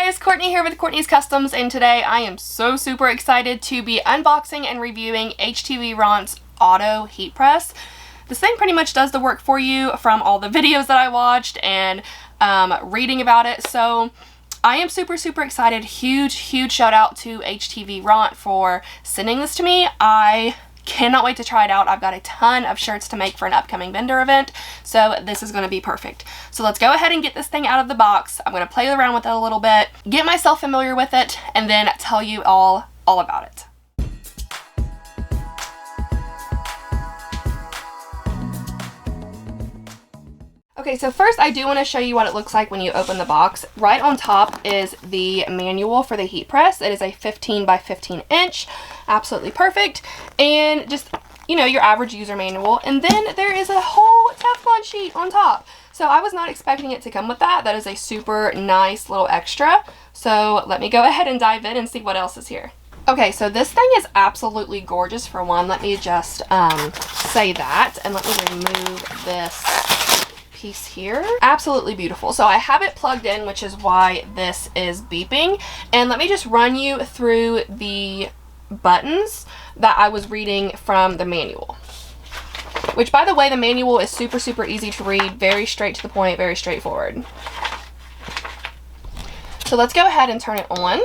guys, Courtney here with Courtney's Customs, and today I am so super excited to be unboxing and reviewing HTVRONT's Auto Heat Press. This thing pretty much does the work for you from all the videos that I watched and reading about it, so I am super excited. Huge shout out to HTVRONT for sending this to me. I cannot wait to try it out. I've got a ton of shirts to make for an upcoming vendor event, so this is going to be perfect. So let's go ahead and get this thing out of the box. I'm going to play around with it a little bit, get myself familiar with it, and then tell you all about it. Okay, so first I do want to show you what it looks like when you open the box. Right on top is the manual for the heat press. It is a 15 by 15 inch, absolutely perfect, and just, you know, your average user manual. And then there is a whole Teflon sheet on top. So I was not expecting it to come with that. That is a super nice little extra. So let me go ahead and dive in and see what else is here. Okay, so this thing is absolutely gorgeous for one. Let me just say that, and let me remove this piece here. Absolutely beautiful. So I have it plugged in, which is why this is beeping, and let me just run you through the buttons that I was reading from the manual, which, by the way, the manual is super easy to read, very straight to the point, very straightforward. So let's go ahead and turn it on.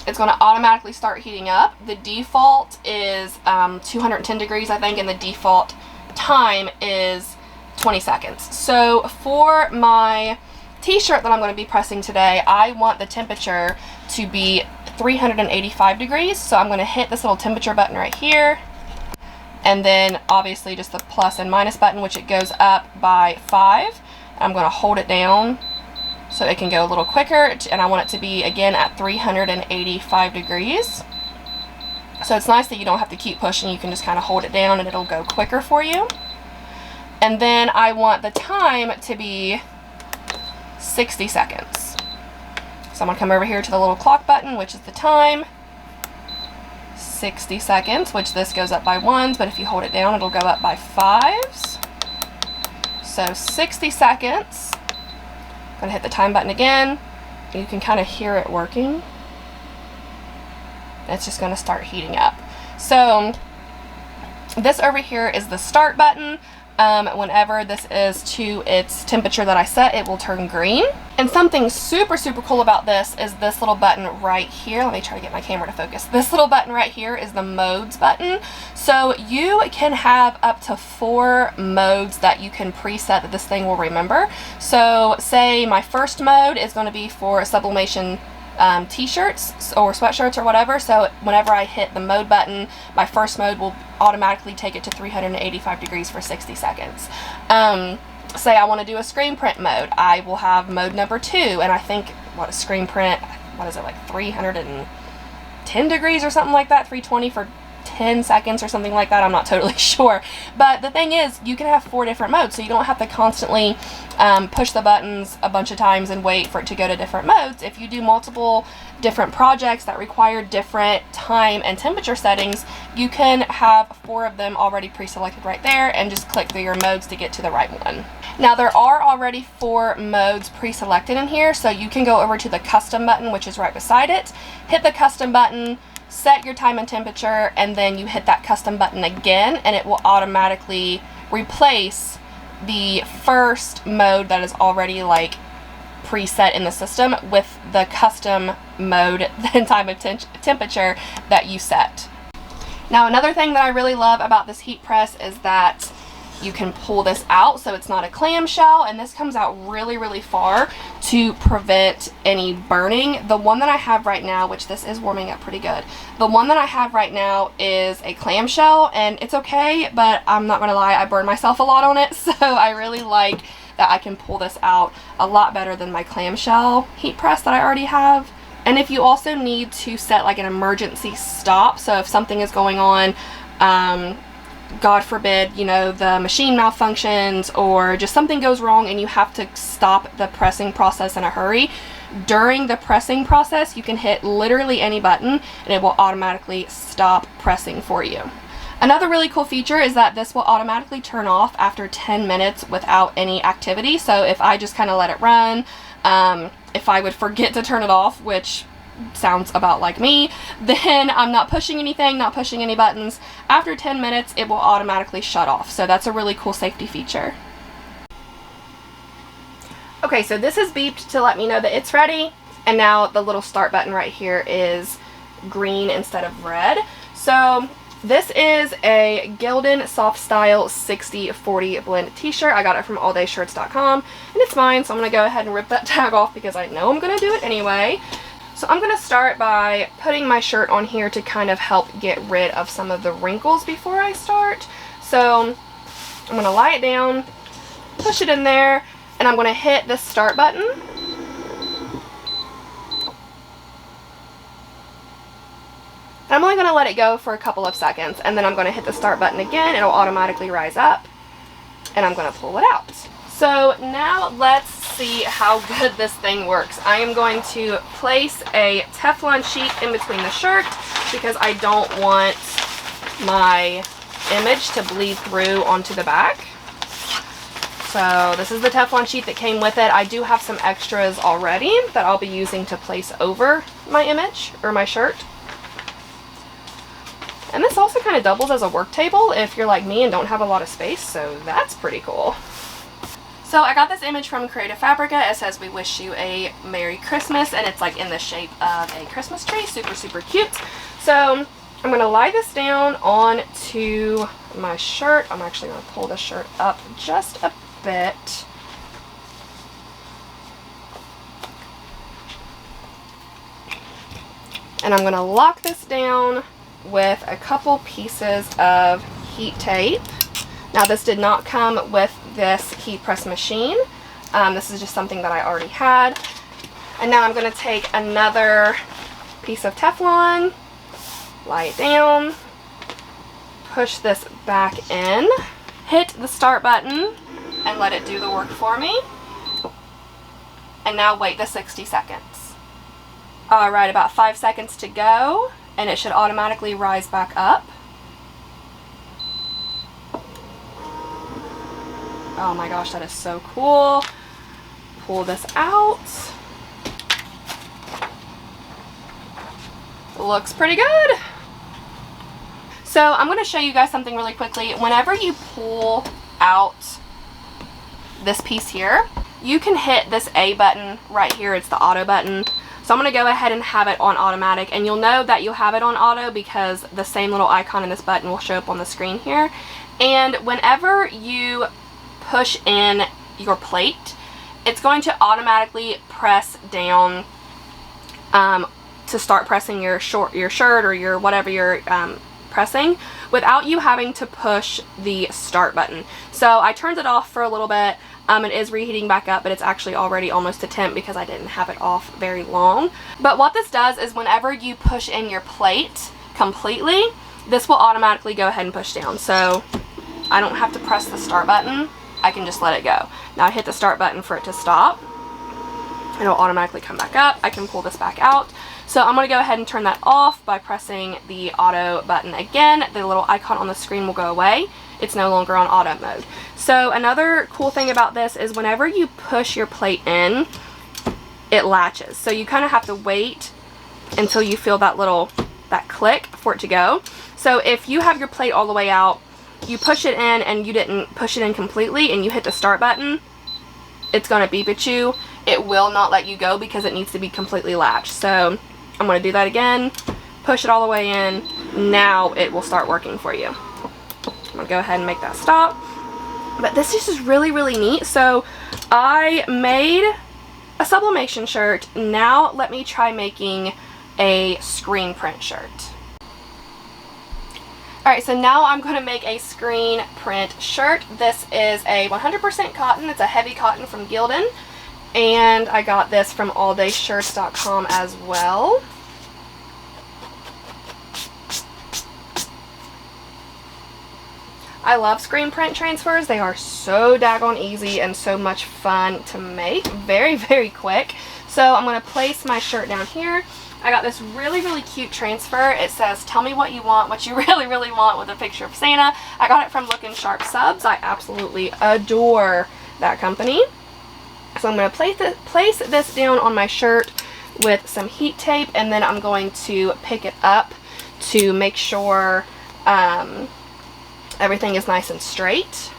It's going to automatically start heating up. The default is 210 degrees, I think, and the default time is 20 seconds. So for my t-shirt that I'm going to be pressing today, I want the temperature to be 385 degrees. So I'm going to hit this little temperature button right here, and then obviously just the plus and minus button, which it goes up by 5. I'm going to hold it down so it can go a little quicker, and I want it to be again at 385 degrees. So it's nice that you don't have to keep pushing. You can just kind of hold it down and it'll go quicker for you. And then I want the time to be 60 seconds. So I'm going to come over here to the little clock button, which is the time. 60 seconds, which this goes up by 1s, but if you hold it down, it'll go up by 5s. So 60 seconds. I'm going to hit the time button again. You can kind of hear it working. It's just going to start heating up. So this over here is the start button. Whenever this is to its temperature that I set, it will turn green. And something super cool about this is this little button right here. Let me try to get my camera to focus. This little button right here is the modes button. So you can have up to 4 modes that you can preset that this thing will remember. So say my first mode is going to be for sublimation t-shirts or sweatshirts or whatever. So whenever I hit the mode button, my first mode will automatically take it to 385 degrees for 60 seconds. Say I want to do a screen print mode, I will have mode number 2, and I think what a screen print, what is it, like 310 degrees or something like that, 320 for 10 seconds or something like that. I'm not totally sure, but the thing is, you can have 4 different modes, so you don't have to constantly push the buttons a bunch of times and wait for it to go to different modes. If you do multiple different projects that require different time and temperature settings, you can have 4 of them already pre-selected right there and just click through your modes to get to the right one. Now there are already 4 modes pre-selected in here, so you can go over to the custom button, which is right beside it, hit the custom button, set your time and temperature, and then you hit that custom button again, and it will automatically replace the first mode that is already like preset in the system with the custom mode and time and temperature that you set. Now another thing that I really love about this heat press is that you can pull this out, so it's not a clamshell, and this comes out really far to prevent any burning. The one that I have right now, which this is warming up pretty good, the one that I have right now is a clamshell, and it's okay, but I'm not gonna lie, I burn myself a lot on it, so I really like that I can pull this out a lot better than my clamshell heat press that I already have. And if you also need to set like an emergency stop, so if something is going on, God forbid, you know, the machine malfunctions or just something goes wrong and you have to stop the pressing process in a hurry, during the pressing process you can hit literally any button and it will automatically stop pressing for you. Another really cool feature is that this will automatically turn off after 10 minutes without any activity. So if I just kind of let it run, if I would forget to turn it off, which sounds about like me, then I'm not pushing anything, not pushing any buttons. After 10 minutes, it will automatically shut off. So that's a really cool safety feature. Okay, so this is beeped to let me know that it's ready. And now the little start button right here is green instead of red. So this is a Gildan Soft Style 60/40 blend t-shirt. I got it from alldaysshirts.com, and it's mine, so I'm going to go ahead and rip that tag off because I know I'm going to do it anyway. So I'm going to start by putting my shirt on here to kind of help get rid of some of the wrinkles before I start. So I'm going to lie it down, push it in there, and I'm going to hit the start button. I'm only going to let it go for a couple of seconds, and then I'm going to hit the start button again. It'll automatically rise up, and I'm going to pull it out. So now let's see how good this thing works. I am going to place a Teflon sheet in between the shirt because I don't want my image to bleed through onto the back. So this is the Teflon sheet that came with it. I do have some extras already that I'll be using to place over my image or my shirt. And this also kind of doubles as a work table if you're like me and don't have a lot of space, so that's pretty cool. So I got this image from Creative Fabrica. It says, "We wish you a Merry Christmas," and it's like in the shape of a Christmas tree. Super, super cute. So I'm going to lie this down onto my shirt. I'm actually going to pull the shirt up just a bit. And I'm going to lock this down with a couple pieces of heat tape. Now this did not come with this heat press machine. This is just something that I already had. And now I'm going to take another piece of Teflon, lie it down, push this back in, hit the start button, and let it do the work for me. And now wait the 60 seconds. Alright, about 5 seconds to go, and it should automatically rise back up. Oh my gosh, that is so cool. Pull this out. Looks pretty good. So I'm going to show you guys something really quickly. Whenever you pull out this piece here, you can hit this A button right here. It's the auto button. So I'm going to go ahead and have it on automatic, and you'll know that you'll have it on auto because the same little icon in this button will show up on the screen here. And whenever you push in your plate, it's going to automatically press down to start pressing your shirt or your whatever you're pressing without you having to push the start button. So I turned it off for a little bit. It is reheating back up, but it's actually already almost to temp because I didn't have it off very long. But what this does is whenever you push in your plate completely, this will automatically go ahead and push down. So I don't have to press the start button. I can just let it go. Now I hit the start button for it to stop, and it'll automatically come back up. I can pull this back out. So I'm going to go ahead and turn that off by pressing the auto button again. The little icon on the screen will go away. It's no longer on auto mode. So another cool thing about this is whenever you push your plate in, it latches. So you kind of have to wait until you feel that click for it to go. So if you have your plate all the way out, you push it in and you didn't push it in completely and you hit the start button, it's going to beep at you. It will not let you go because it needs to be completely latched. So I'm going to do that again, push it all the way in. Now it will start working for you. I'm going to go ahead and make that stop. But this is just really, really neat. So I made a sublimation shirt. Now let me try making a screen print shirt. Alright, so now I'm going to make a screen print shirt. This is a 100% cotton. It's a heavy cotton from Gildan. And I got this from alldaysshirts.com as well. I love screen print transfers. They are so daggone easy and so much fun to make. Very, very quick. So I'm going to place my shirt down here. I got this really, really cute transfer. It says, tell me what you want, what you really, really want, with a picture of Santa. I got it from Lookin' Sharp Subs. I absolutely adore that company. So I'm going to place this down on my shirt with some heat tape, and then I'm going to pick it up to make sure everything is nice and straight.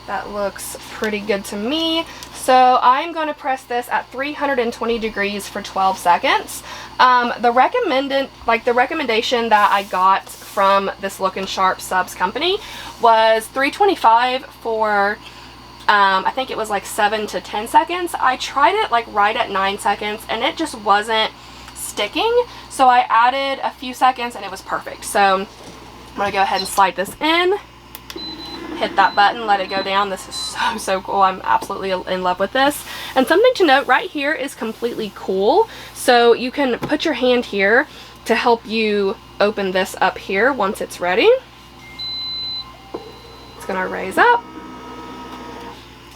That looks pretty good to me. So I'm going to press this at 320 degrees for 12 seconds. The recommendation that I got from this Lookin' Sharp Subs company was 325 for I think it was like 7 to 10 seconds. I tried it like right at 9 seconds and it just wasn't sticking. So I added a few seconds and it was perfect. So I'm going to go ahead and slide this in. Hit that button, let it go down. This is so cool. I'm absolutely in love with this. And something to note right here is completely cool. So you can put your hand here to help you open this up here once it's ready. It's going to raise up.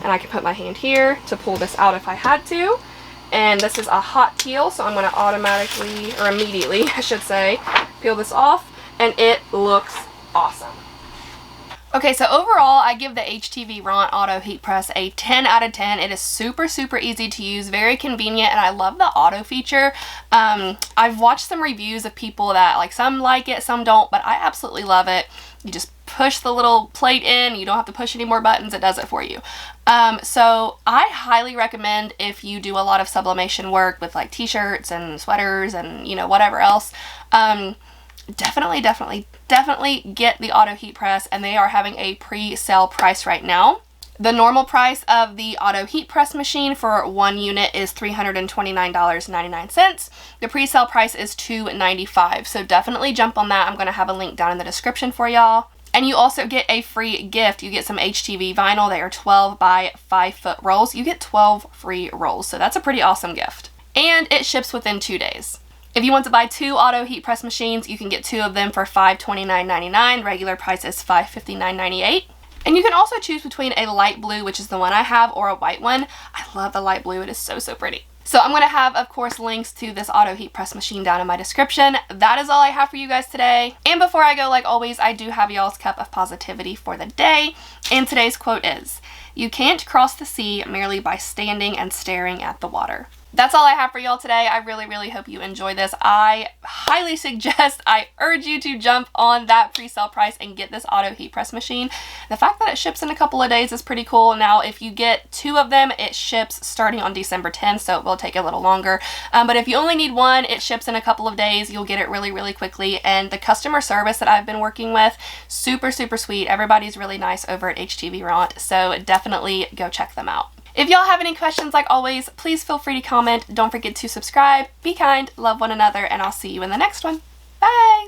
And I can put my hand here to pull this out if I had to. And this is a hot teal, so I'm going to automatically, or immediately I should say, peel this off. And it looks awesome. Okay, so overall, I give the HTVRONT Auto Heat Press a 10 out of 10. It is super, super easy to use, very convenient, and I love the auto feature. I've watched some reviews of people that, like, some like it, some don't, but I absolutely love it. You just push the little plate in, you don't have to push any more buttons, it does it for you. So I highly recommend, if you do a lot of sublimation work with like t-shirts and sweaters and, you know, whatever else, definitely get the Auto Heat Press, and they are having a pre-sale price right now. The normal price of the Auto Heat Press machine for one unit is $329.99. The pre-sale price is $295, so definitely jump on that. I'm going to have a link down in the description for y'all. And you also get a free gift. You get some HTV vinyl. They are 12 by 5 foot rolls. You get 12 free rolls, so that's a pretty awesome gift. And it ships within 2 days. If you want to buy 2 Auto Heat Press machines, you can get 2 of them for $529.99. Regular price is $559.98. And you can also choose between a light blue, which is the one I have, or a white one. I love the light blue. It is so, so pretty. So I'm going to have, of course, links to this Auto Heat Press machine down in my description. That is all I have for you guys today. And before I go, like always, I do have y'all's cup of positivity for the day. And today's quote is, "You can't cross the sea merely by standing and staring at the water." That's all I have for y'all today. I really, really hope you enjoy this. I highly suggest, I urge you to jump on that pre-sale price and get this Auto Heat Press machine. The fact that it ships in a couple of days is pretty cool. Now, if you get 2 of them, it ships starting on December 10th, so it will take a little longer. But if you only need 1, it ships in a couple of days. You'll get it really, really quickly. And the customer service that I've been working with, super, super sweet. Everybody's really nice over at HTVRONT, so definitely go check them out. If y'all have any questions, like always, please feel free to comment. Don't forget to subscribe, be kind, love one another, and I'll see you in the next one. Bye!